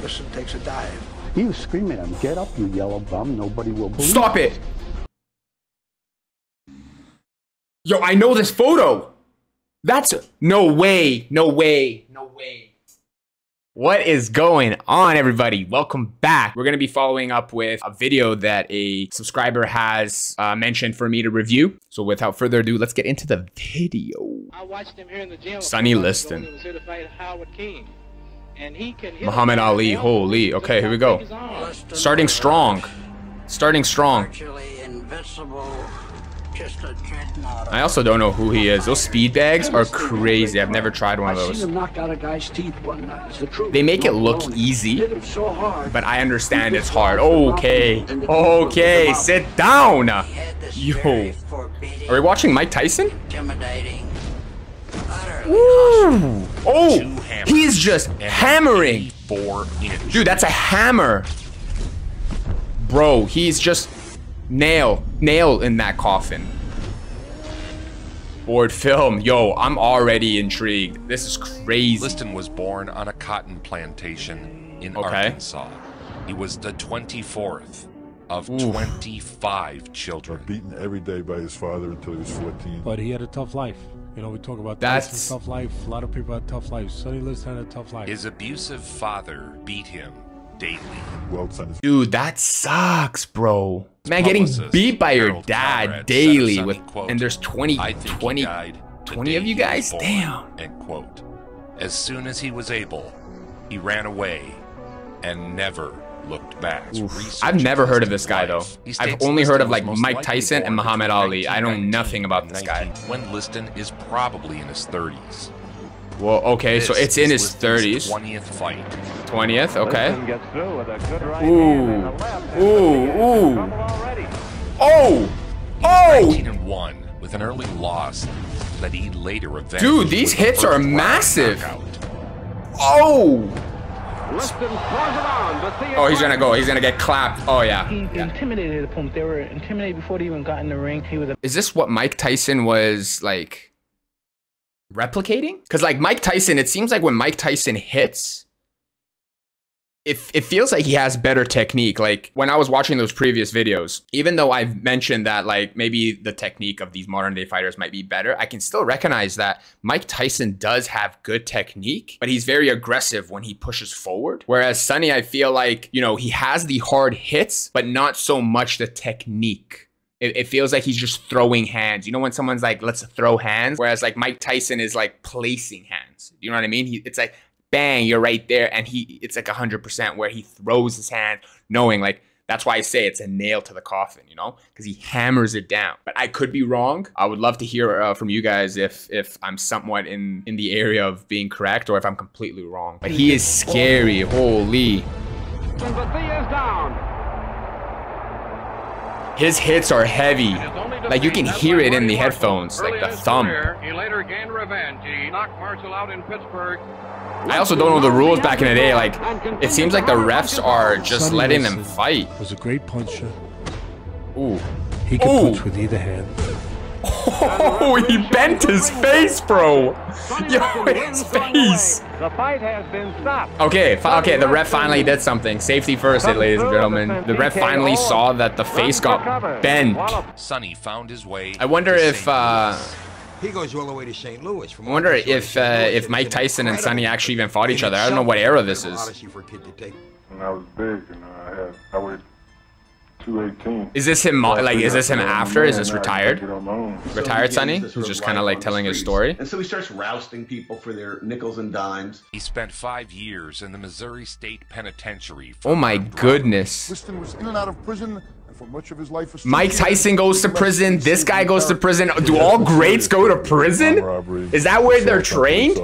Liston takes a dive. He was screaming at him, "Get up, you yellow bum. Nobody will believe." Stop it. Yo, I know this photo. That's no way. No way. No way. What is going on, everybody? Welcome back. We're going to be following up with a video that a subscriber has mentioned for me to review. So without further ado, let's get into the video. I watched him here in the gym. Sonny Liston. He was here to fight Howard King. And he can hit Muhammad Ali. Holy. Okay, here we go. Starting strong. Starting strong. Virtually invincible, just a dreadnought. I also don't know who he is. Those speed bags are crazy. I've never tried one of I those. seen him knock out a guy's teeth one night. It's the truth. They make it look easy, Hit him so hard. but I understand it's hard. Okay. Okay, sit down. Yo. Are we watching Mike Tyson? Intimidating. Ooh. Oh, he's just hammering. 4 inch. Dude, that's a hammer. Bro, he's just nail in that coffin. Board film. Yo, I'm already intrigued. This is crazy. Liston was born on a cotton plantation in Arkansas. He was the 24th of 25 children. Beaten every day by his father until he was 14. But he had a tough life. You know, we talk about That's tough life. A lot of people had tough lives. Sonny Liston had a tough life. His abusive father beat him daily. Dude, that sucks, bro. Man, getting beat by your dad daily with, and there's 20 of you guys? Damn. End quote. As soon as he was able, he ran away and never looked back. I've never heard of this guy though. I've only heard of like Mike Tyson and Muhammad Ali. I know nothing about this guy. When Liston is probably in his 30s. Well, okay, so it's in his 30s. 20th fight. 20th, okay. Ooh, ooh, ooh. Oh, oh. 19-1 with an early loss that he later avenged. Dude, these hits are massive. Oh. Oh, he's gonna go. He's gonna get clapped. Oh yeah. He intimidated the opponent. They were intimidated before they even got in the ring. He was. Is this what Mike Tyson was like replicating? Because like Mike Tyson, it seems like when Mike Tyson hits, it feels like he has better technique. Like when I was watching those previous videos, even though I've mentioned that like maybe the technique of these modern day fighters might be better, I can still recognize that Mike Tyson does have good technique, but he's very aggressive when he pushes forward. Whereas Sonny, I feel like, you know, he has the hard hits, but not so much the technique. It feels like he's just throwing hands. You know when someone's like, let's throw hands? Whereas like Mike Tyson is like placing hands. You know what I mean? It's like, bang, you're right there. And it's like 100% where he throws his hand knowing like, that's why I say it's a nail to the coffin, you know, because he hammers it down. But I could be wrong. I would love to hear from you guys if I'm somewhat in the area of being correct or if I'm completely wrong. But he is scary. Holy. His hits are heavy. Like you can hear it in the headphones, like the thumb. He later gained revenge. He knocked Marshall out in Pittsburgh. I also don't know the rules back in the day. Like, it seems like the refs are just letting them fight. Was a great puncher. Ooh. He could punch with either hand. Oh, he bent his face, bro. Yo, his face. The fight has been stopped. Okay, okay, the ref finally did something. Safety first, ladies and gentlemen. The ref finally saw that the face got bent. Sonny found his way. I wonder if he goes all the way to St. Louis. I wonder if Mike Tyson and Sonny actually even fought each other. I don't know what era this is. When I was big, I weighed 218. Is this him? Like, is this him after? Is this retired? Retired Sonny? Who's just kind of like telling his story. And so he starts rousting people for their nickels and dimes. He spent 5 years in the Missouri State Penitentiary. Oh my goodness. Liston was in and out of prison. For much of his life, Mike Tyson goes to prison. This guy goes to prison. Do all greats go to prison? Is that where they're trained?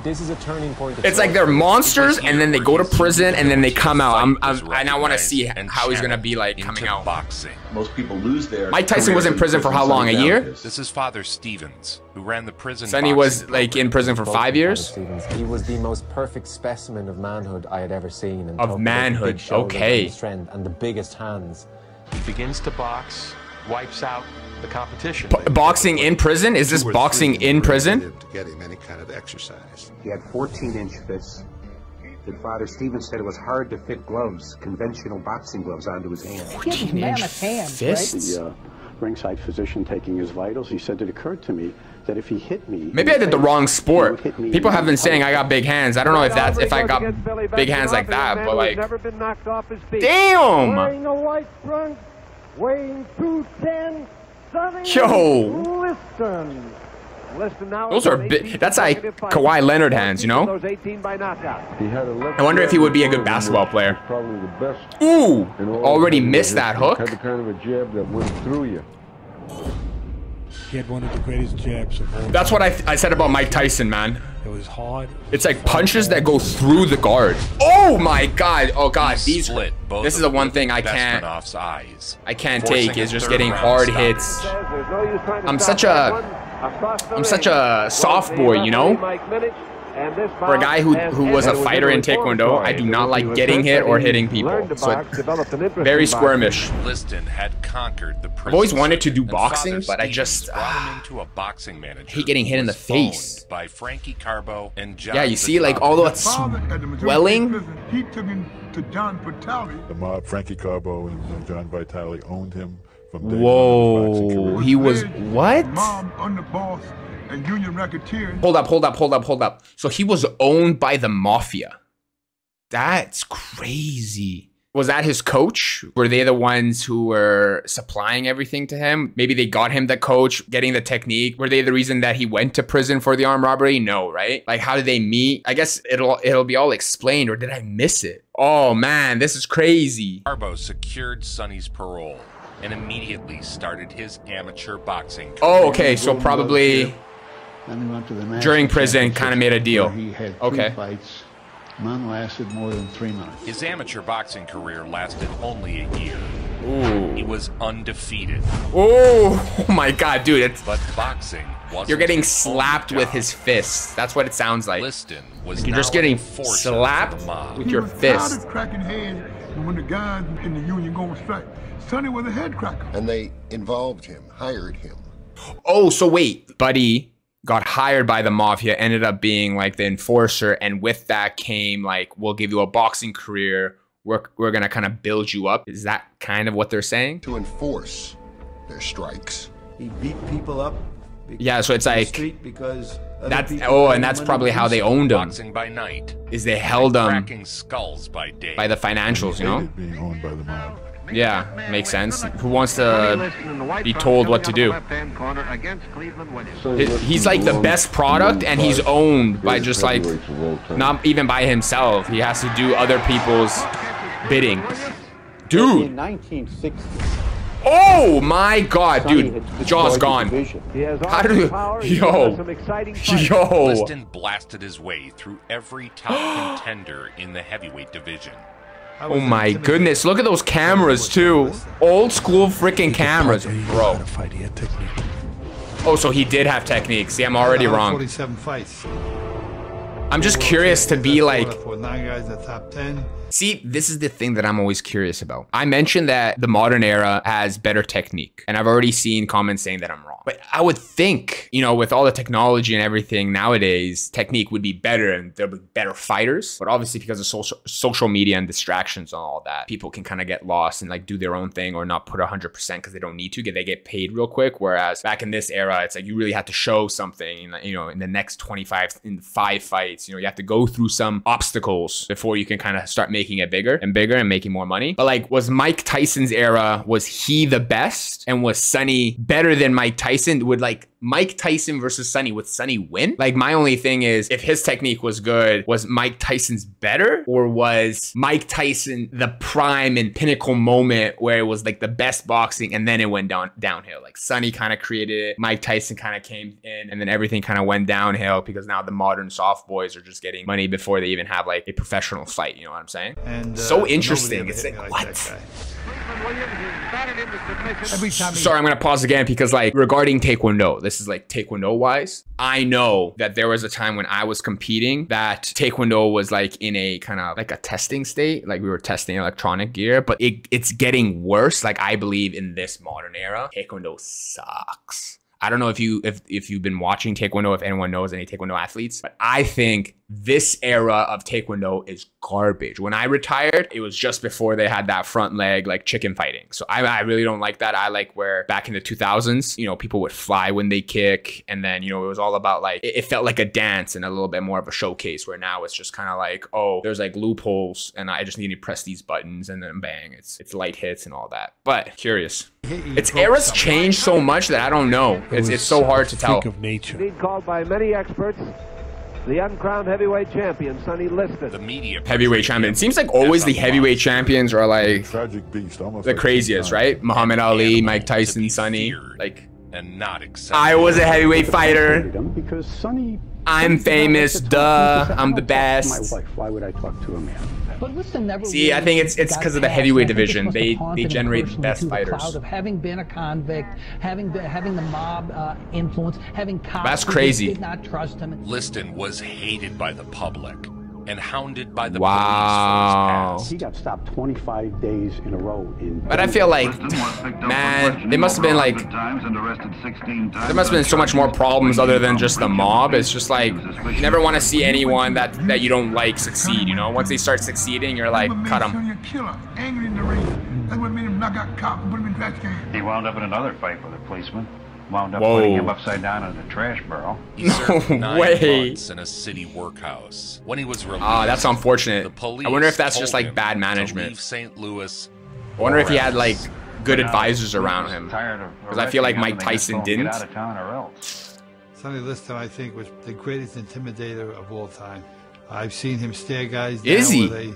This is a turning point. It's like they're monsters, and then they go to prison, and then they come out. And I want to see how he's gonna be like coming out. Boxing. Most people lose their. Mike Tyson was in prison for how long? A year? This is Father Stevens, who ran the prison. Sonny was like in prison for 5 years. He was the most perfect specimen of manhood I had ever seen. Of manhood, okay. Strength and the biggest hands. He begins to box, wipes out the competition. Boxing in prison? Is this boxing in prison? To get him any kind of exercise. He had 14-inch fists. that Father Stevens said it was hard to fit gloves, conventional boxing gloves, onto his hands. 14-inch fists? The ringside physician taking his vitals, he said it occurred to me that if he hit me... Maybe I did the wrong sport. People have been saying I got big hands. I don't know if I got big hands like that, but like... Damn! Wearing a white trunk, weighing 210, Sonny Yo! Liston. Those are big. That's like Kawhi Leonard hands, you know? I wonder if he would be a good basketball player. Ooh! Already missed that hook. Had the kind of a jab that went through you. He had one of the greatest jabs of all time. That's what I said about Mike Tyson, man. It was hard. It's like punches that go through the guard. Oh my god. Oh god. This is the one thing I can't take is just getting hard hits. I'm such a soft boy, you know? For a guy who was a fighter in Taekwondo, I do not like getting hit or hitting people. So very squirmish. Liston had conquered the I've always wanted to do boxing, but I just hate getting hit in the face. By Frankie Carbo and John yeah, you see, like all that swelling. He took him to John Vitale. The mob, Frankie Carbo and John Vitale owned him from day Whoa, he was what? Mom, underboss, and union racketeer. Hold up. So he was owned by the mafia. That's crazy. Was that his coach? Were they the ones who were supplying everything to him? Maybe they got him the coach, getting the technique. Were they the reason that he went to prison for the armed robbery? No, right? Like, how did they meet? I guess it'll be all explained, or did I miss it? Oh man, this is crazy. Carbo secured Sonny's parole and immediately started his amateur boxing career. Oh, okay, so probably during prison kind of made a deal. Okay. None lasted more than 3 minutes. His amateur boxing career lasted only a year. Ooh. He was undefeated. Oh my god, dude. But boxing wasn't. You're getting slapped with his fists. That's what it sounds like. Liston was You're just getting slapped with your fists. Cracking heads, and when the guys in the union go on strike, Sonny was a head cracker. And they involved him, hired him. Oh, so wait, Buddy got hired by the mafia, ended up being like the enforcer, and with that came like, we'll give you a boxing career, we're gonna kind of build you up. Is that kind of what they're saying? To enforce their strikes. He beat people up. Yeah, so it's like because that's and that's probably how they owned him. Boxing by night is they held him cracking skulls by day. By the financials, you know? Being owned by the mob. Yeah, makes sense. Who wants to be told what to do? He's like the best product, and he's owned by just like, not even by himself. He has to do other people's bidding. Dude. In 1960. Oh my god, dude. Jaw's gone. How did Yo. Liston blasted his way through every top contender in the heavyweight division. Oh my goodness, look at those cameras too. Old school freaking cameras, bro. Oh, so he did have technique. See, I'm already wrong. 47 fights. I'm just curious to be like, for 9 guys in the top 10. see, this is the thing that I'm always curious about. I mentioned that the modern era has better technique, and I've already seen comments saying that I'm wrong. But I would think, you know, with all the technology and everything nowadays, technique would be better and there'll be better fighters. But obviously because of social media and distractions and all that, people can kind of get lost and like do their own thing or not put 100% because they don't need to. They get paid real quick. Whereas back in this era, it's like you really had to show something, you know, in the next 5 fights, you know, you have to go through some obstacles before you can kind of start making it bigger and bigger and making more money. But like, was Mike Tyson's era, was he the best? And was Sonny better than Mike Tyson? Would like Mike Tyson versus Sonny, would Sonny win? Like, my only thing is, if his technique was good, was Mike Tyson's better? Or was Mike Tyson the prime and pinnacle moment where it was like the best boxing and then it went downhill? Like Sonny kind of created it, Mike Tyson kind of came in, and then everything kind of went downhill because now the modern soft boys are just getting money before they even have like a professional fight. You know what I'm saying? And so interesting. It's like, what? Sorry, I'm gonna pause again because like regarding Taekwondo, this is like Taekwondo wise, I know that there was a time when I was competing that Taekwondo was like in a kind of like a testing state, like we were testing electronic gear, but it's getting worse. Like I believe in this modern era, Taekwondo sucks. I don't know if you've been watching Taekwondo, if anyone knows any Taekwondo athletes, but I think this era of Taekwondo is garbage. When I retired, it was just before they had that front leg, like chicken fighting. So I really don't like that. I like where back in the 2000s, you know, people would fly when they kick. And then, you know, it was all about like, it felt like a dance and a little bit more of a showcase, where now it's just kind of like, oh, there's like loopholes and I just need to press these buttons and then bang, it's light hits and all that. But curious. Its eras changed so much that I don't know. It's so hard to tell. Of nature. Being called by many experts the uncrowned heavyweight champion, Sonny Liston. The media heavyweight champion. It seems like always the heavyweight champions are like tragic beast, almost the like craziest, right? Muhammad Ali, Mike Tyson, Sonny. Like, and not accepted. I was a heavyweight fighter. Because Sonny, I'm famous, duh. I'm the best. My wife, why would I talk to a man? But Liston never See, I think it's because of the heavyweight division. They generate the best fighters. Cloud of having been a convict, having the mob influence, having cops That's crazy. who did not trust him. Liston was hated by the public and hounded by the wow. police for his past. He got stopped 25 days in a row. But I feel like, man, they must have been like, there must have been so much more problems other than just the mob. It's just like, you never want to see anyone that you don't like succeed, you know? Once they start succeeding, you're like, cut them. He wound up in another fight with a policeman. Wound up putting him upside down in a trash barrel. He served 9 months in a city workhouse. When he was released, that's unfortunate. the police I wonder if that's told just like him bad to management. leave St. Louis. I wonder if he had like good advisors around him. Because I feel like Mike Tyson didn't. Sonny Liston, I think, was the greatest intimidator of all time. I've seen him stare guys down. Is he? Where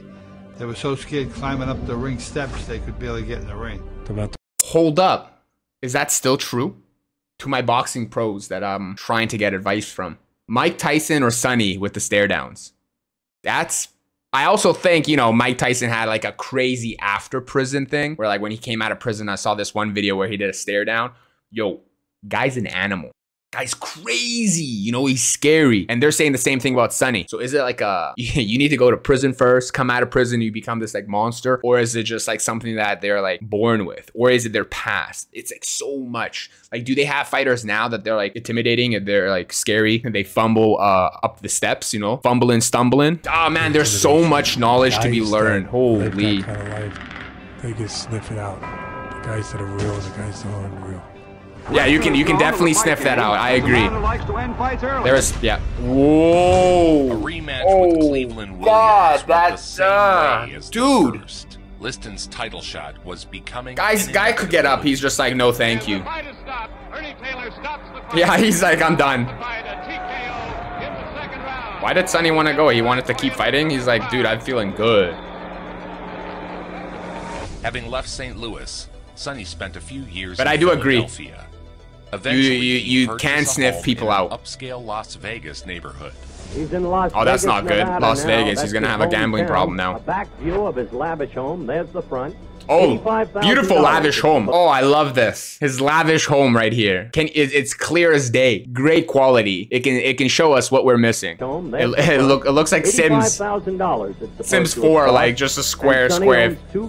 they were so scared climbing up the ring steps they could barely get in the ring. Hold up. Is that still true? To my boxing pros that I'm trying to get advice from. Mike Tyson or Sonny with the stare downs? I also think, you know, Mike Tyson had like a crazy after prison thing where like when he came out of prison, I saw this one video where he did a stare down. Yo, guy's an animal. Guy's crazy, you know, he's scary. And they're saying the same thing about Sonny. So is it like you need to go to prison first, come out of prison, you become this like monster? Or is it just like something that they're like born with? Or is it their past? It's like so much. Like, do they have fighters now that they're like intimidating and they're like scary and they fumble up the steps, you know, fumbling, stumbling? Oh man, there's so much knowledge to be learned. Holy. That kind of life, they can sniff it out. The guys that are real, the guys that aren't real. Yeah, you can definitely sniff that out. I agree. There's whoa. A rematch with Cleveland Williams the same way as dude. The first. Liston's title shot was becoming. Guy could get up. He's just like, no, thank you. Yeah, he's like, I'm done. Why did Sonny want to go? He wanted to keep fighting. He's like, dude, I'm feeling good. Having left St. Louis, Sonny spent a few years but in I do agree. Philadelphia. Eventually, you can sniff people out. Upscale Las Vegas neighborhood. He's in Las oh, that's Vegas, not good. Nevada Las now. Vegas. He's gonna have a gambling problem now. A back view of his lavish home. There's the front. Oh, beautiful lavish home. Oh, I love this. His lavish home right here. It's clear as day. Great quality. It can show us what we're missing. It looks like Sims. Sims 4, like just a square.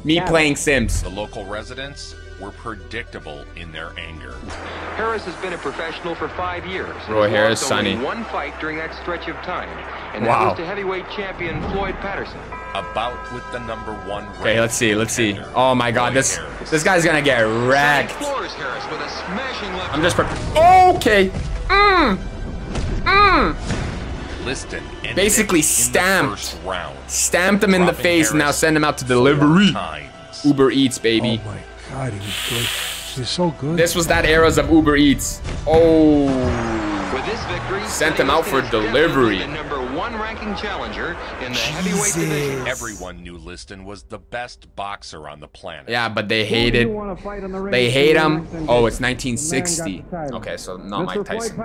Me playing Sims. The local residents were predictable in their anger. Harris has been a professional for 5 years. Roy Harris, Sonny. One fight during that stretch of time, and wow. that was to heavyweight champion Floyd Patterson. About with the #1. Okay, let's see. Oh my God, this guy's gonna get wrecked. I'm just okay. Liston basically stamped him in the face and now send him out to delivery. Uber Eats, baby. Oh my God, he was good. He's so good. This was that eras of Uber Eats. Oh. With this victory, sent him out for delivery. The #1 ranking challenger in the heavyweight division. Everyone knew Liston was the best boxer on the planet. Yeah, but they hated. They hate him. Oh, it's 1960. Okay, so not Mike Tyson.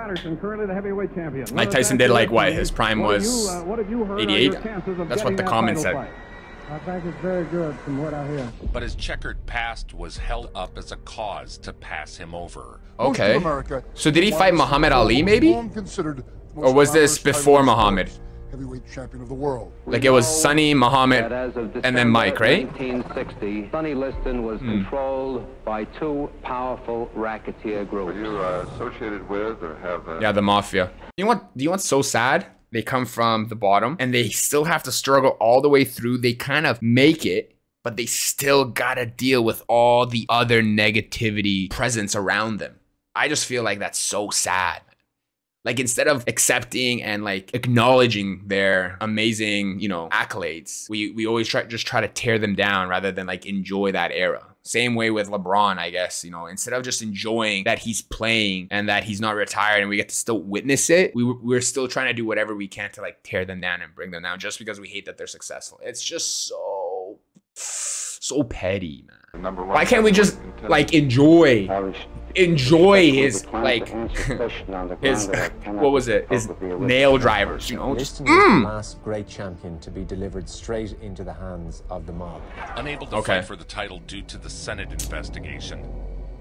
Mike Tyson did like what? His prime was 88. That's what the comment said. I think it's very good from what I hear. But his checkered past was held up as a cause to pass him over. Okay. So did he fight Muhammad Ali maybe? Or was this before Muhammad? Heavyweight champion of the world. Like it was Sonny, Muhammad, and then Mike, right? 1960, Sonny Liston was controlled by 2 powerful racketeer groups. Were you associated with or have? Yeah, the mafia. You know what? Do you want so sad? They come from the bottom and they still have to struggle all the way through. They kind of make it, but they still gotta deal with all the other negativity presence around them. I just feel like that's so sad. Like, instead of accepting and like acknowledging their amazing, you know, accolades, we always try to tear them down rather than like enjoy that era. Same way with LeBron, I guess, you know, instead of just enjoying that he's playing and that he's not retired and we get to still witness it, we're still trying to do whatever we can to like tear them down and bring them down just because we hate that they're successful. It's just so petty, man. Why can't we just like enjoy his like his what was it, his nail drivers, you know? Just the last great champion to be delivered straight into the hands of the mob. Unable to fight for the title due to the Senate investigation,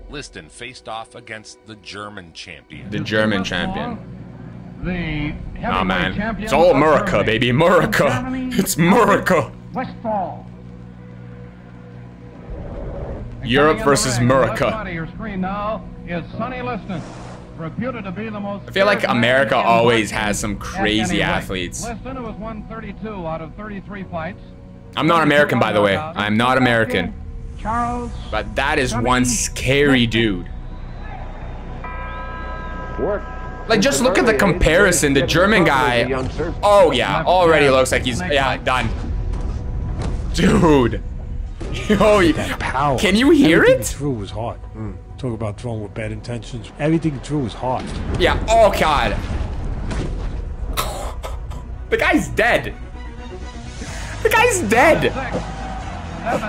Liston faced off against the German champion. The German champion. Oh man, it's all America, baby, America. It's America. Westfall. Europe versus America. Your screen now is Sonny Liston, reputed to be the most. I feel like America always has some crazy athletes. Liston was won 32 out of 33 fights. I'm not American, by the way. I'm not American. Charles. But that is one scary dude. Like, just look at the comparison. The German guy. Oh yeah, already looks like he's done. Dude. Yo, can you hear Everything it? he threw was hard. Talk about throwing with bad intentions. Everything he threw was hard. Yeah. Oh god. The guy's dead. The guy's dead.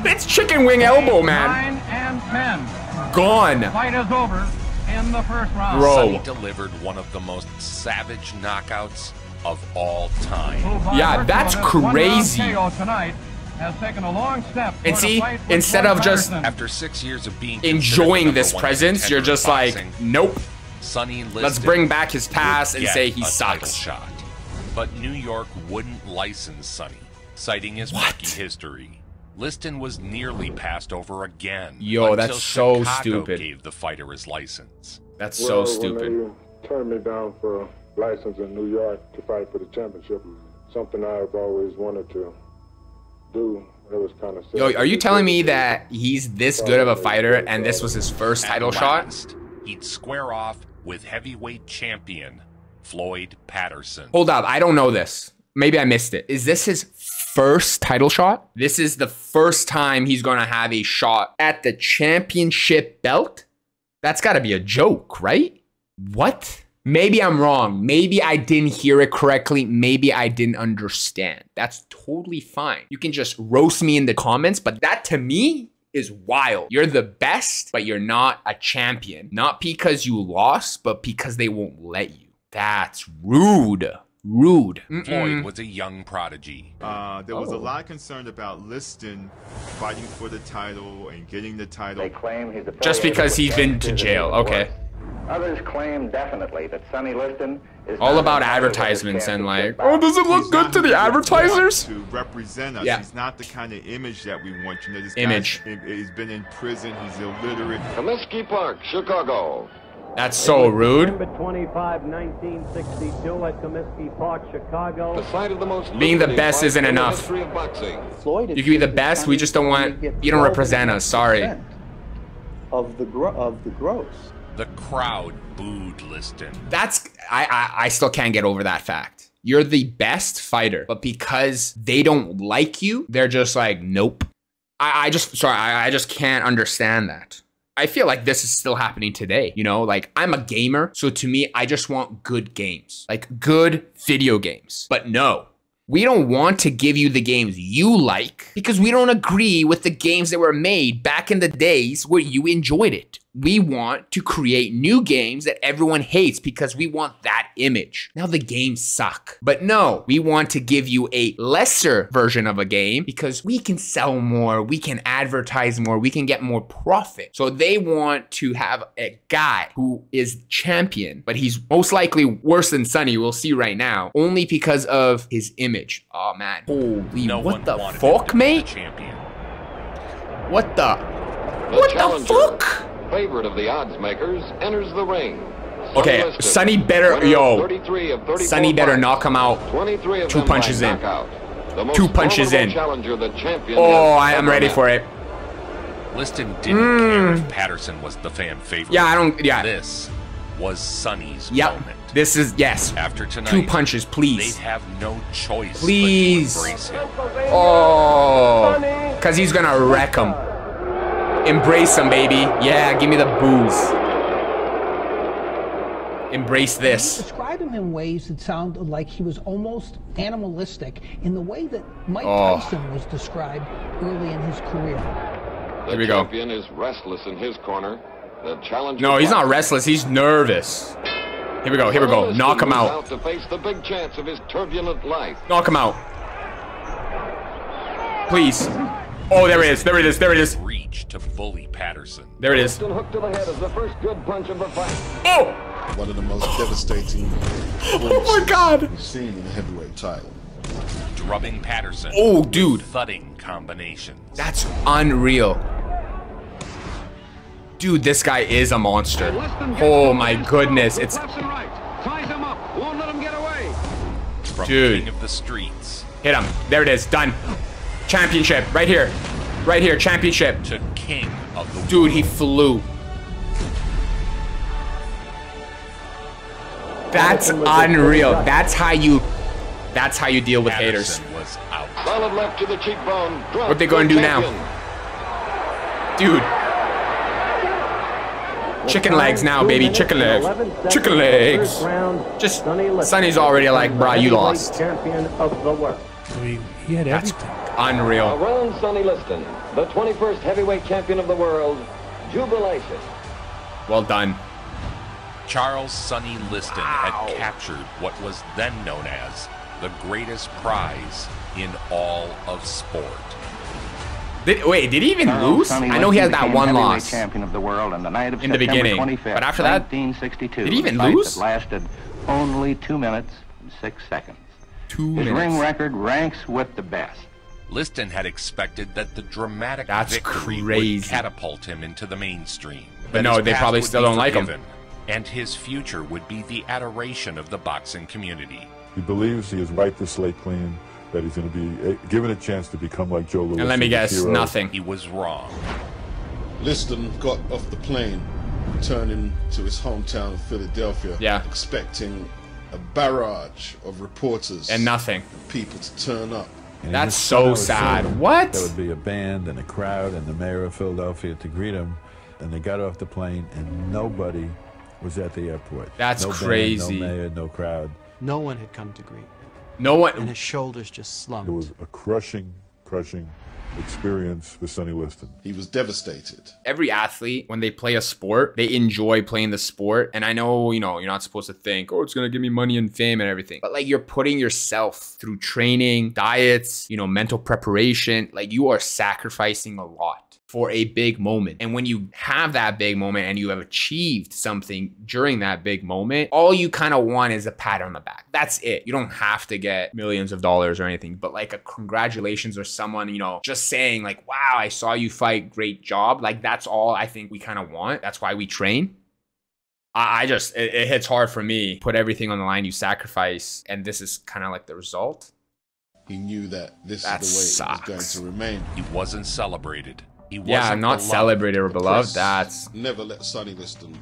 It's chicken wing elbow, man. 9 and 10. Gone. The fight is over in the first round. Bro. Sonny delivered one of the most savage knockouts of all time. Yeah, that's crazy. Tonight has taken a long step. And see, instead of just after 6 years of being enjoying this presence, you're just like, nope. Sonny Liston, let's bring back his past and say he sucks. Shot. But New York wouldn't license Sonny, citing his rookie history. Liston was nearly passed over again. Yo, that's so Chicago stupid. Gave the fighter his license. That's so stupid. When they turned me down for a license in New York to fight for the championship, something I've always wanted to do. It was kind of Yo, are you telling me that he's this good of a fighter and this was his first title shot? He'd square off with heavyweight champion Floyd Patterson. Hold up, I don't know this. Maybe I missed it. Is this his first title shot? This is the first time he's gonna have a shot at the championship belt? That's gotta be a joke, right? What? Maybe I'm wrong. Maybe I didn't hear it correctly. Maybe I didn't understand. That's totally fine. You can just roast me in the comments, but that to me is wild. You're the best, but you're not a champion. Not because you lost, but because they won't let you. That's rude. Rude. Floyd was a young prodigy. There was a lot of concern about Liston fighting for the title and getting the title. They claim he's just because he's been to jail. Okay. Others claim definitely that Sonny Liston is all about advertisements and like, oh, does it look good to the advertisers? To represent us. Yeah. He's not the kind of image that we want. You know, this image. He's been in prison. He's illiterate. Comiskey Park, Chicago. That's so rude. November 25, 1962 at Comiskey Park, Chicago. The site of the most being the best isn't enough. Floyd, you can be the best. We just don't want. You don't represent us. Sorry. Of the gross. The crowd booed Liston. That's I still can't get over that fact. You're the best fighter, but because they don't like you, they're just like, nope. I just can't understand that. I feel like this is still happening today, you know? Like, I'm a gamer, so to me, I just want good games. Like, good video games. But no, we don't want to give you the games you like because we don't agree with the games that were made back in the days where you enjoyed it. We want to create new games that everyone hates because we want that image. Now the games suck. But no, we want to give you a lesser version of a game because we can sell more, we can advertise more, we can get more profit. So they want to have a guy who is champion, but he's most likely worse than Sonny, we'll see right now, only because of his image. Oh man, holy, what the fuck, mate? What the fuck? Favorite of the odds makers enters the ring. Okay, Sonny better, yo. Sonny better knock him out. 2 punches in. 2 punches in. Oh, I am ready for it. Liston didn't care if Patterson was the fan favorite. Yeah, I don't, yeah. This was Sonny's moment. This is, yes. After tonight, 2 punches, please. They'd have no choice please. but to embrace him. Oh, because he's going to wreck him. Embrace him, baby. Yeah, give me the booze. Embrace this. Describe him in ways that sound like he was almost animalistic in the way that Mike Tyson was described early in his career. Here we go. The champion is restless in his corner. The challenger. No, he's not restless. He's nervous. Here we go. Here we go. Knock him out. To face the big chance of his turbulent life. Knock him out. Please. Oh, there it is. There it is. There it is. Reach to bully Patterson. There it is. Hook to the head is the first good punch of the fight. Oh! One of the most devastating oh my God! We've seen in the heavyweight title. Drubbing Patterson. Oh, dude. Thudding combinations. That's unreal. Dude, this guy is a monster. Oh my goodness. It's From dude. King of the Streets. Hit him. There it is. Done. Championship. Right here. Right here. Championship. To King of the Dude, he flew. That's unreal. That's how you deal with haters. Was out. Solid left to the cheekbone. What they going to do now? Dude. Chicken legs now, baby. Chicken legs. Chicken legs. Just Sonny's already like, brah, you lost. Champion of the world. I mean, he had everything. Unreal. Around Sonny Liston, the 21st heavyweight champion of the world. Jubilation. Well done. Charles Sonny Liston had captured what was then known as the greatest prize in all of sport. Wait, did he even lose? I know he had that one loss champion of the world on the night of in the beginning, but after that, 1962, did he even lose? That lasted only 2 minutes and 6 seconds. 2 His minutes. ring record ranks with the best. Liston had expected that the dramatic That's victory crazy. would catapult him into the mainstream. But no, they probably still don't like him. And his future would be the adoration of the boxing community. He believes he has wiped the slate clean, that he's going to be given a chance to become like Joe Louis. And let me guess, nothing. He was wrong. Liston got off the plane, returning to his hometown of Philadelphia, expecting a barrage of reporters and nothing. People to turn up. And that's so sad. What? There would be a band and a crowd and the mayor of Philadelphia to greet him, and they got off the plane and nobody was at the airport. That's no crazy. Band, no mayor, no crowd. No one had come to greet. No one. And his shoulders just slumped. It was a crushing experience for Sonny Liston. He was devastated. Every athlete, when they play a sport, they enjoy playing the sport. And I know, you know, you're not supposed to think, oh, it's going to give me money and fame and everything. But like, you're putting yourself through training, diets, you know, mental preparation. Like, you are sacrificing a lot for a big moment. And when you have that big moment and you have achieved something during that big moment, all you kind of want is a pat on the back. That's it. You don't have to get millions of dollars or anything, but like a congratulations or someone, you know, just saying like, wow, I saw you fight, great job. Like, that's all I think we kind of want. That's why we train. It hits hard for me. Put everything on the line, you sacrifice, and this is kind of like the result. He knew that this is the way it was going to remain. He wasn't celebrated. He wasn't not beloved. celebrated or beloved. That's never let Sonny Liston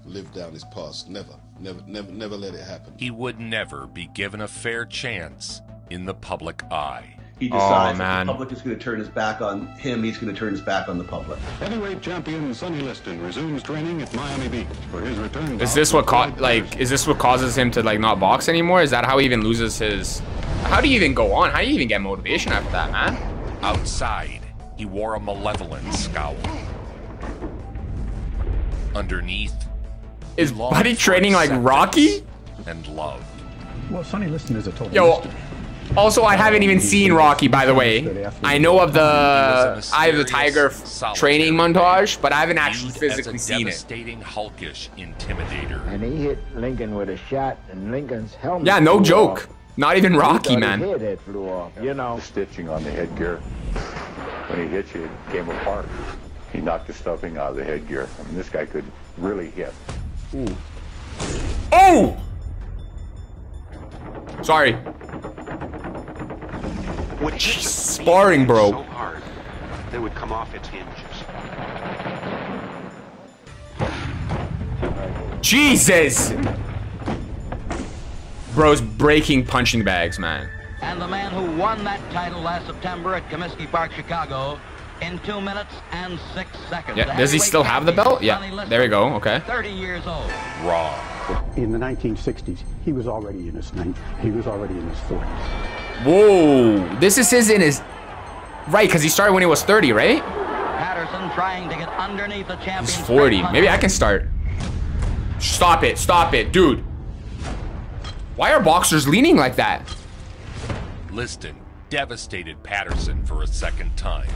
live down his past. Never let it happen. He would never be given a fair chance in the public eye. He decides that the public is going to turn his back on him. He's going to turn his back on the public. Heavyweight champion Sonny Liston resumes training at Miami Beach for his return. Is this what causes him to like not box anymore? Is that how he even loses his? How do you even go on? How do you even get motivation after that, man? Outside, he wore a malevolent scowl. Underneath, is Buddy training like Rocky? And loved. Well, Sonny Liston is a total. Yo. Also, I haven't even seen Rocky, by the way. I know of the Eye of the Tiger training montage, but I haven't actually physically seen it. Devastating, hulkish intimidator. And he hit Lincoln with a shot, and Lincoln's helmet. Yeah, no flew joke. off. Not even Rocky, man. His head flew off, you know. The stitching on the headgear, when he hit you, it came apart. He knocked the stuffing out of the headgear. I mean, this guy could really hit. Ooh. Oh! Sorry. Sparring, bro. So hard, they would come off its hinges. Jesus! Bro's breaking punching bags, man. And the man who won that title last September at Comiskey Park, Chicago, in 2 minutes and 6 seconds. Yeah, does he still have the belt? Yeah, there we go, okay. 30 years old. Wrong. In the 1960s, he was already in his 40s. Whoa, this is in his... Right, because he started when he was 30, right? Patterson trying to get underneath the champion. He's 40. Maybe I can start. Stop it, dude. Why are boxers leaning like that? Liston devastated Patterson for a second time.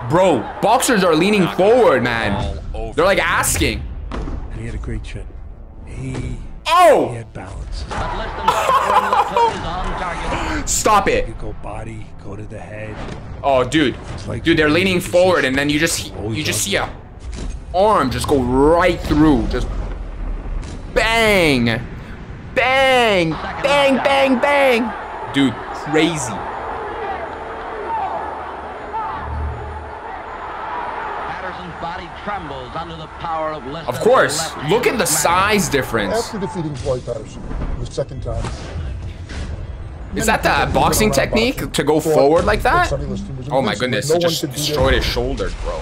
Bro, boxers are leaning forward, man. They're like asking. And he had a great chin. He had balance. Stop it. You go body, go to the head. Oh, dude. Dude, they're leaning forward and then you just see a arm just go right through. Just bang. Bang. Bang, bang, bang. Dude, crazy. Body trembles under the power of Liston. Of course. Look at the size difference. After defeating Floyd Patterson the second time. Is that the boxing technique to go forward like that? Oh my goodness, it just destroyed his shoulders, bro.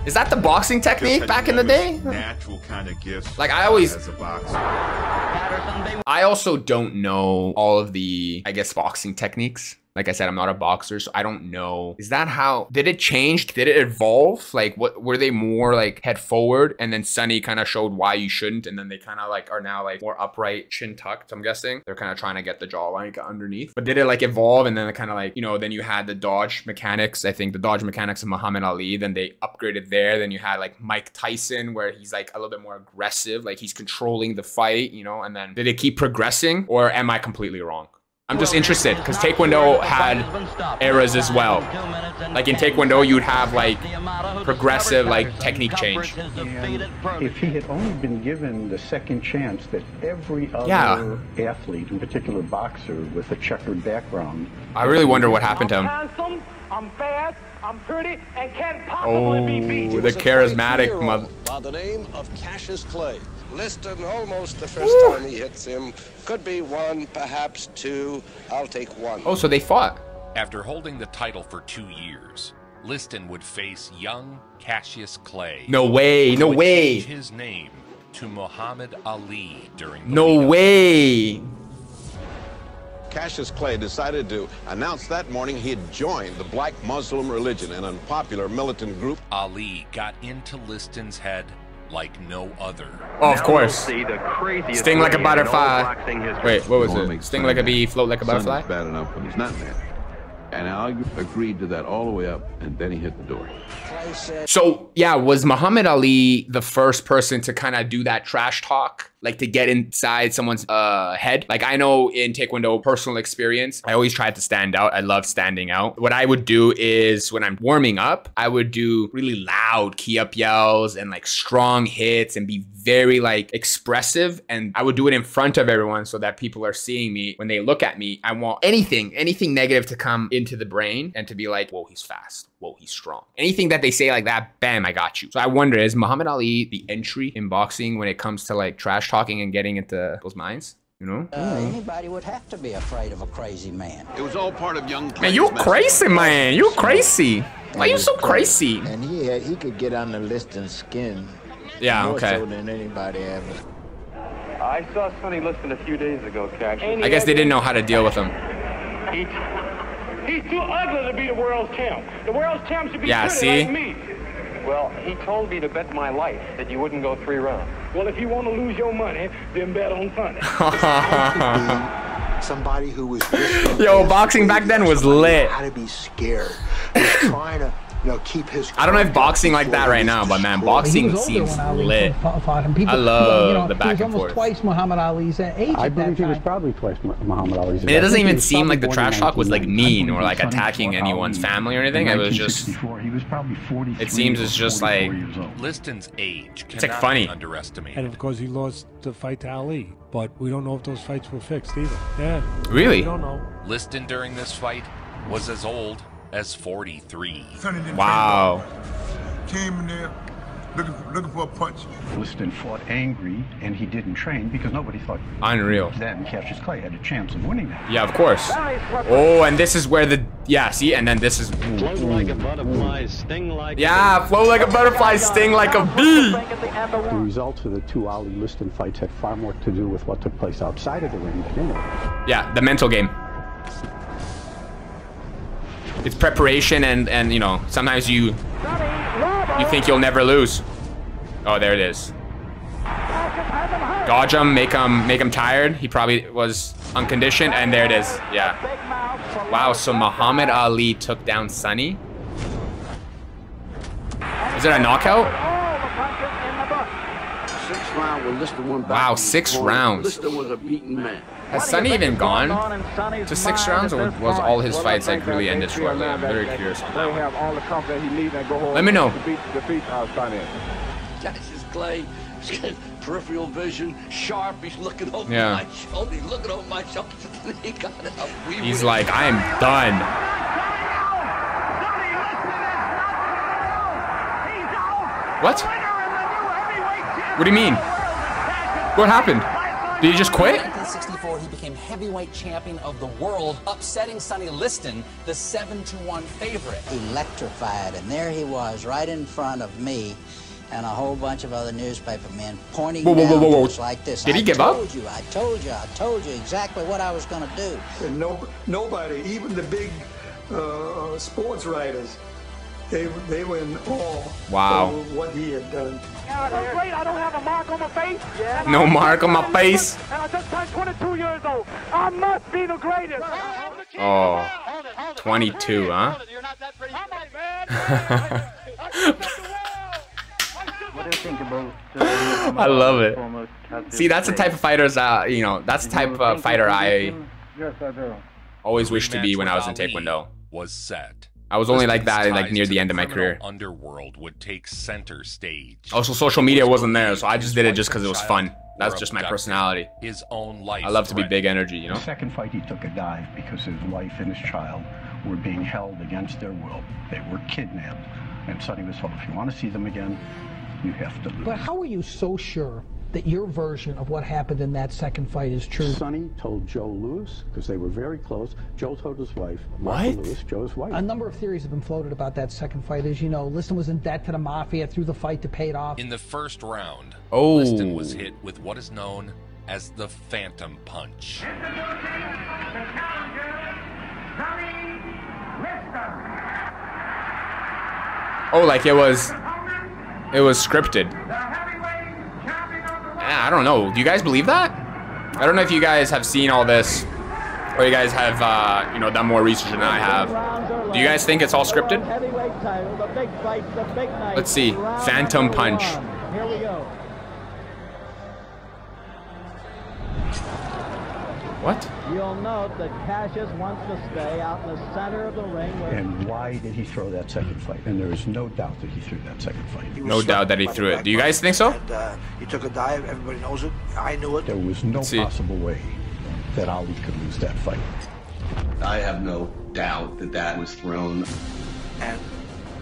Is that the boxing technique back in the day? Natural kind of gift. Like I always... As a boxer. I also don't know all of the, I guess, boxing techniques. Like I said, I'm not a boxer, so I don't know. Is that how, did it change? Did it evolve? Like what, were they more like head forward and then Sonny kind of showed why you shouldn't and then they kind of like are now like more upright, chin tucked, I'm guessing. They're kind of trying to get the jawline underneath. But did it like evolve and then it kind of like, you know, then you had the dodge mechanics, I think the dodge mechanics of Muhammad Ali, then they upgraded there. Then you had like Mike Tyson where he's like a little bit more aggressive, like he's controlling the fight, you know, and then did it keep progressing or am I completely wrong? I'm just interested because Taekwondo had eras as well. Like in Taekwondo, you'd have like progressive like technique change. And if he had only been given the second chance that every other athlete, in particular boxer with a checkered background. I really wonder what happened to him. I'm fast, I'm pretty, and can't possibly be beat. Oh, the charismatic mother. By the name of Cassius Clay. Liston almost the first time he hits him. Could be one, perhaps two. I'll take one. Oh, so they fought. After holding the title for 2 years, Liston would face young Cassius Clay. No way, no way. Change his name to Muhammad Ali during the No way. Cassius Clay decided to announce that morning he had joined the black Muslim religion, an unpopular militant group. Ali got into Liston's head like no other. Oh, of course. Sting like a butterfly. Wait, what was it? Sting like a bee, float like a butterfly? Sonny's bad enough when he's not there. And I agreed to that all the way up, and then he hit the door. So, yeah, was Muhammad Ali the first person to kind of do that trash talk? Like to get inside someone's head? Like I know in Taekwondo, personal experience, I always tried to stand out. I love standing out. What I would do is when I'm warming up, I would do really loud key up yells and like strong hits and be very like expressive. And I would do it in front of everyone so that people are seeing me. When they look at me, I want anything negative to come into the brain and to be like, whoa, he's fast. Whoa, he's strong. Anything that they say like that, bam, I got you. So I wonder, is Muhammad Ali the entry in boxing when it comes to like trash talking and getting into people's minds? You know? Anybody would have to be afraid of a crazy man. It was all part of young man, you crazy, man. You crazy. Why you so crazy? And he could get under Liston's skin. Yeah, more okay. so than anybody ever. I saw Sonny Liston a few days ago, Cassius. I guess they didn't know how to deal with him. He's too ugly to be the world's champ. The world's champ should be see? like me. Well, he told me to bet my life that you wouldn't go 3 rounds. Well, if you want to lose your money, then bet on Sonny. Somebody who was yo, boxing back then was lit. How to be scared. Trying to keep his. I don't know if boxing like that right now, but man, boxing seems lit. I love the back and forth. Twice Muhammad Ali's age. I believe he was probably twice Muhammad Ali's age. And it doesn't even seem like the trash talk was like mean or like attacking anyone's family or anything. It was just. He was probably 43. It seems it's just like. Liston's age. It's like funny. Underestimated. And of course, he lost the fight to Ali, but we don't know if those fights were fixed either. Yeah. Really? We don't know. Liston during this fight was as old as 43. Wow. Came in there looking for a punch. Liston fought angry, and he didn't train because nobody thought. Unreal. Then Cassius Clay had a chance of winning that. Yeah, of course. Oh, and this is where the see, and then this is. Float like a butterfly, sting like. Yeah, flow like a butterfly, sting like a bee. The results of the two Ali Liston fights had far more to do with what took place outside of the ring than in it. Yeah, the mental game. It's preparation and you know, sometimes you think you'll never lose. Oh, there it is. Dodge him, make him tired. He probably was unconditioned, and there it is. Yeah. Wow, so Muhammad Ali took down Sonny. Is it a knockout? Wow, 6 rounds. Liston was a beaten man. Has Sonny even gone to 6 rounds, or was all his fights like really ended shortly? I'm very curious on that one. Let me know. Cassius Clay, peripheral vision, sharp. He's looking over my shoulder. He's looking over my shoulder. He got up. He's like, I am done. What? What do you mean? What happened? Did he just quit? In 1964, he became heavyweight champion of the world, upsetting Sonny Liston, the 7-1 favorite. Electrified, and there he was, right in front of me, and a whole bunch of other newspaper men pointing down just like this. Did he give up? I told you exactly what I was going to do. And nobody, even the big sports writers, they were in awe of what he had done. So great, I don't have a mark on my face. Yeah. No mark on my face. And I just turned 22 years old. I must be the greatest. Oh, 22, huh? What do you think about? I love it. See, that's the type of fighters, you know, that's the type of fighter I always wished to be when I was in Taekwondo. Was set. I was only like that like near the end of my career. Underworld would take center stage. Also, social media wasn't there, so I just did it just because it was fun. That's just my personality. His own life. I love to be big energy, you know? The second fight, he took a dive because his wife and his child were being held against their will. They were kidnapped. And Sonny was told, if you want to see them again, you have to lose. But how are you so sure that your version of what happened in that second fight is true? Sonny told Joe Louis, because they were very close. Joe told his wife, Martha Louis, Joe's wife. A number of theories have been floated about that second fight. As you know, Liston was in debt to the mafia through the fight to pay it off. In the first round, Liston was hit with what is known as the Phantom Punch. Oh, like it was scripted. I don't know. Do you guys believe that? I don't know if you guys have seen all this, or you guys have, you know, done more research than I have. Do you guys think it's all scripted? Let's see. Phantom Punch. Here we go. What? You'll note that Cassius wants to stay out in the center of the ring. And why did he throw that second fight? And there is no doubt that he threw that second fight. No doubt that he threw it. Do you guys think so? And, he took a dive. Everybody knows it. I knew it. There was no possible way that Ali could lose that fight. I have no doubt that that was thrown. And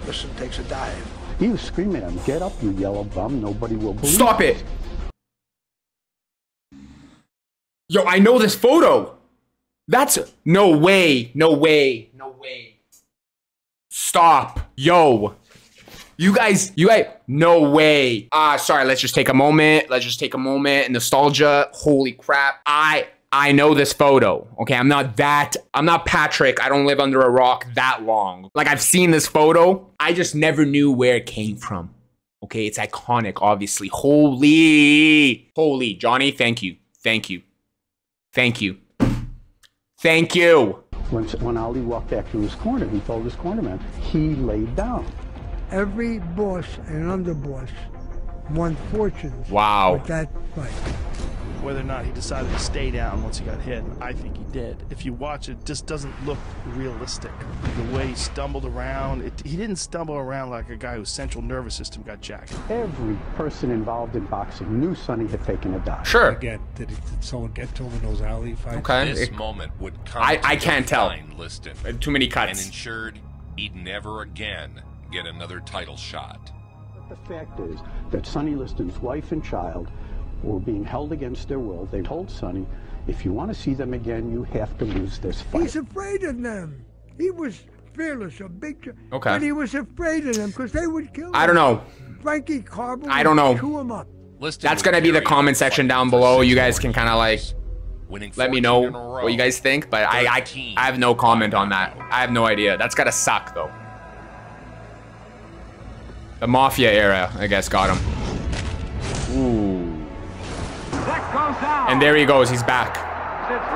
Liston takes a dive. He was screaming at him, "Get up, you yellow bum! Nobody will believe." Stop it! Yo, I know this photo. That's no way, no way, no way. Stop, yo. You guys, no way. Sorry, let's just take a moment. Let's just take a moment. Nostalgia, holy crap. I know this photo, okay? I'm not Patrick. I don't live under a rock that long. Like, I've seen this photo. I just never knew where it came from. Okay, it's iconic, obviously. Holy, Johnny, thank you. Thank you. Thank you. Thank you. When Ali walked back to his corner, he told his cornerman, he laid down. Every boss and underboss won fortunes with that fight. Whether or not he decided to stay down once he got hit, I think he did. If you watch it, it just doesn't look realistic. The way he stumbled around, he didn't stumble around like a guy whose central nervous system got jacked. Every person involved in boxing knew Sonny had taken a dive. Sure. Again, did someone get to him in those alley fights? Okay. This moment would come I can't tell. Liston, too many cuts. and ensured he'd never again get another title shot. But the fact is that Sonny Liston's wife and child were being held against their will. They told Sonny, if you want to see them again, you have to lose this fight. He's afraid of them. He was fearless, a big... Okay. But he was afraid of them because they would kill him. I don't know. Frankie Carver I don't know. chew him up. That's going to be the comment section down below. You guys can kind of like let me know what you guys think, but I have no comment on that. I have no idea. That's got to suck, though. The Mafia era, I guess, got him. Ooh. And there he goes. He's back.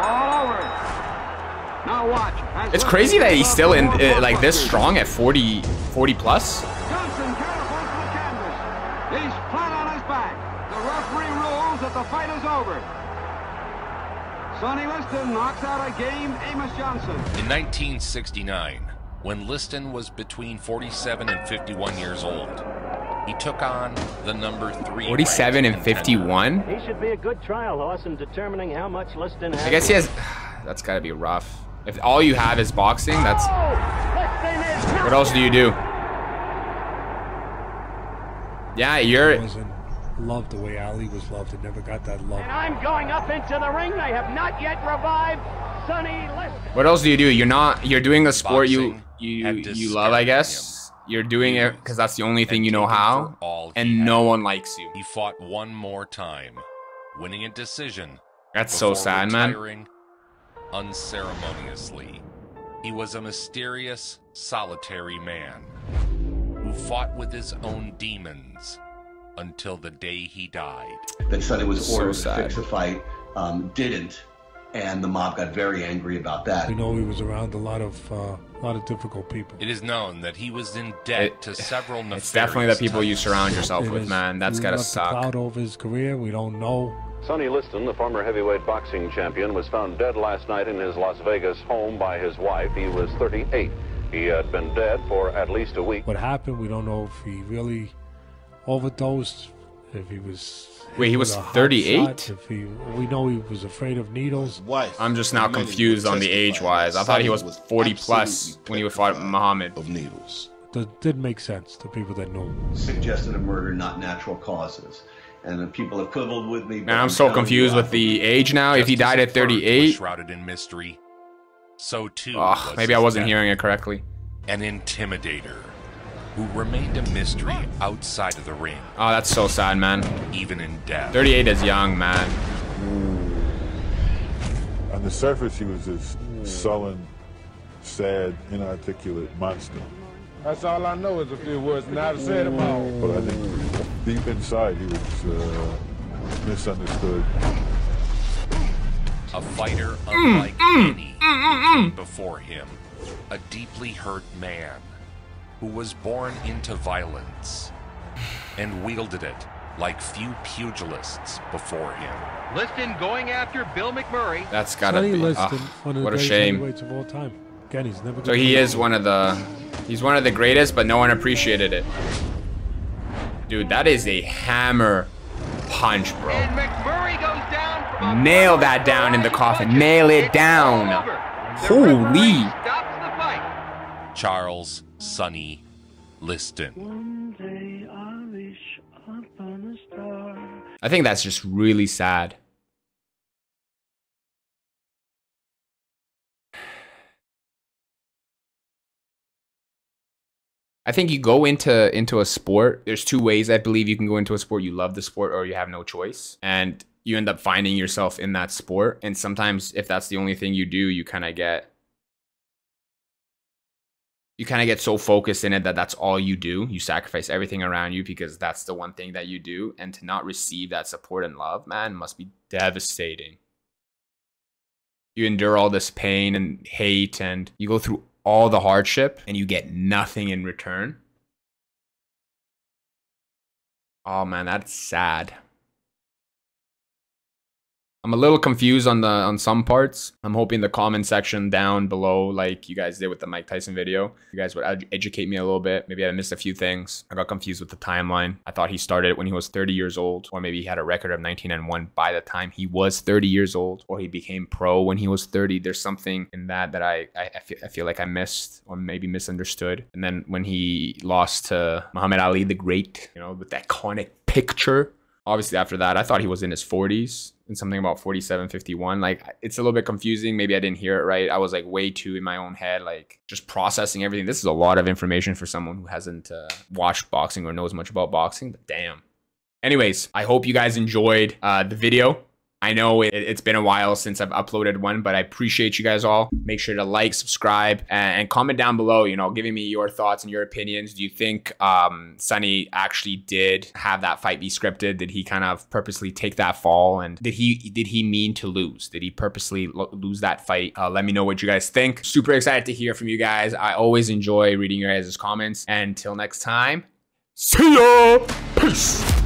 All over. Now watch. It's crazy that he's still in like this strong at 40 plus. Johnson catapults to the canvas. He's flat on his back. The referee rules that the fight is over. Sonny Liston knocks out a game Amos Johnson. In 1969, when Liston was between 47 and 51 years old, he took on the number 3. 47 and 51? He should be a good trial horse in determining how much Liston has. I guess he has... That's gotta be rough. If all you have is boxing, that's... What else do you do? Yeah, you're... Wasn't loved the way Ali was loved. It never got that love. And I'm going up into the ring. They have not yet revived Sonny Liston. What else do you do? You're doing a sport you love, I guess. You're doing it because that's the only thing you know how, and no one likes you. He fought one more time, winning a decision. That's so sad, man. Unceremoniously. He was a mysterious, solitary man who fought with his own demons until the day he died. That Sonny was ordered to fix the fight, didn't, and the mob got very angry about that. We know he was around a lot of difficult people. It is known that he was in debt to several nefarious... It's definitely the people you surround yourself with, man. That's gotta suck. Cloud over his career, we don't know. Sonny Liston, the former heavyweight boxing champion, was found dead last night in his Las Vegas home by his wife. He was 38. He had been dead for at least a week. What happened, we don't know if he really overdosed, if he was... Wait, he was 38? We know he was afraid of needles. I'm just now confused on the age-wise. I thought he was 40 plus when he fought Muhammad. Of needles. That did make sense to people that know. Suggested a murder, not natural causes. And people have quibbled with me. Man, I'm so confused with the age now. If he died at 38... Shrouded in mystery. So too maybe I wasn't hearing it correctly. An intimidator who remained a mystery outside of the ring. Oh, that's so sad, man. Even in death. 38 is young, man. On the surface, he was this sullen, sad, inarticulate monster. That's all I know is a few words, and I've said them all. But I think deep inside, he was misunderstood. A fighter unlike any before him. A deeply hurt man who was born into violence and wielded it like few pugilists before him. Liston going after Bill McMurray. That's gotta Sonny be Liston, one of the what a greatest shame. heavyweights of all time. Again, he's never. So he is one of the greatest, but no one appreciated it. Dude, that is a hammer punch, bro. And McMurray goes down from Nail that down in the coffin. Nail it down. Holy. Stops the fight. Charles Sonny Liston. One day I wish upon a star. I think that's just really sad. I think you go into a sport. There's two ways I believe you can go into a sport. You love the sport or you have no choice. And you end up finding yourself in that sport. And sometimes if that's the only thing you do, you kind of get so focused in it that that's all you do. You sacrifice everything around you because that's the one thing that you do. And to not receive that support and love, man, must be devastating. You endure all this pain and hate, and you go through all the hardship, and you get nothing in return. Oh man, that's sad. I'm a little confused on some parts. I'm hoping the comment section down below, like you guys did with the Mike Tyson video, you guys would educate me a little bit. Maybe I missed a few things. I got confused with the timeline. I thought he started when he was 30 years old, or maybe he had a record of 19-1 by the time he was 30 years old, or he became pro when he was 30. There's something in that I feel like I missed, or maybe misunderstood. And then when he lost to Muhammad Ali the Great, you know, with that iconic picture. Obviously after that, I thought he was in his 40s and something about 47, 51. Like, it's a little bit confusing. Maybe I didn't hear it right. I was like way too in my own head, like just processing everything. This is a lot of information for someone who hasn't watched boxing or knows much about boxing, but damn. Anyways, I hope you guys enjoyed the video. I know it's been a while since I've uploaded one, but I appreciate you guys all. Make sure to like, subscribe, and comment down below, you know, giving me your thoughts and your opinions. Do you think Sonny actually did have that fight be scripted? Did he kind of purposely take that fall? And did he mean to lose? Did he purposely lose that fight? Let me know what you guys think. Super excited to hear from you guys. I always enjoy reading your guys' comments. And until next time, see ya! Peace!